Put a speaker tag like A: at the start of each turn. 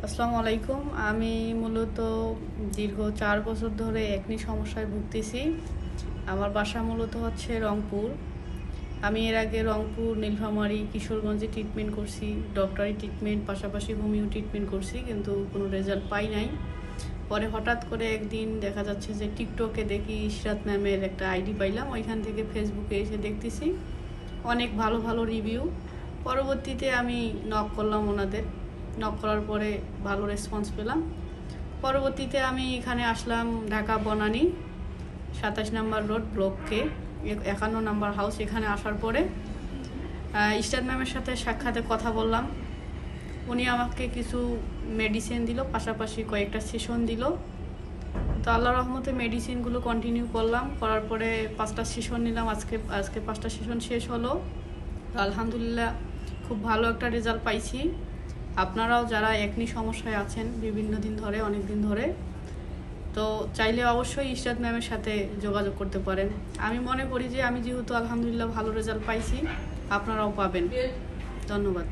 A: আসসালামু আলাইকুম। আমি মূলত দীর্ঘ 4 বছর ধরে একনি সমস্যায় ভুগতেছি। আমার বাসা মূলত হচ্ছে রংপুর। আমি এর আগে রংপুর, নীলফামারী, কিশোরগঞ্জে ট্রিটমেন্ট করছি, ডক্টরি ট্রিটমেন্ট পাশাপাশি হোমিও ট্রিটমেন্ট করছি, কিন্তু কোনো রেজাল্ট পাই নাই। পরে হঠাৎ করে একদিন দেখা যাচ্ছে যে টিকটকে দেখি ইশরাত ম্যামের একটা আইডি পাইলাম, ওইখান থেকে ফেসবুকে এসে দেখতেছি অনেক ভালো ভালো রিভিউ। পরবর্তীতে আমি নক করলাম ওনাদের, নক করার পরে ভালো রেসপন্স পেলাম। পরবর্তীতে আমি এখানে আসলাম ঢাকা বনানী 27 নম্বর রোড ব্লককে 51 নম্বর হাউস। এখানে আসার পরে ইশরাত ম্যামের সাথে সাক্ষাতে কথা বললাম। উনি আমাকে কিছু মেডিসিন দিল, পাশাপাশি কয়েকটা সেশন দিল। তো আল্লাহর রহমতে মেডিসিনগুলো কন্টিনিউ করলাম, করার পরে 5টা সেশন নিলাম। আজকে 5টা সেশন শেষ হলো। আলহামদুলিল্লাহ খুব ভালো একটা রেজাল্ট পাইছি। আপনারাও যারা একনি সমস্যায় আছেন বিভিন্ন দিন ধরে, অনেক দিন ধরে, তো চাইলে অবশ্যই ইশরাত ম্যামের সাথে যোগাযোগ করতে পারেন। আমি মনে করি যে আমি যেহেতু আলহামদুলিল্লাহ ভালো রেজাল্ট পাইছি, আপনারাও পাবেন। ধন্যবাদ।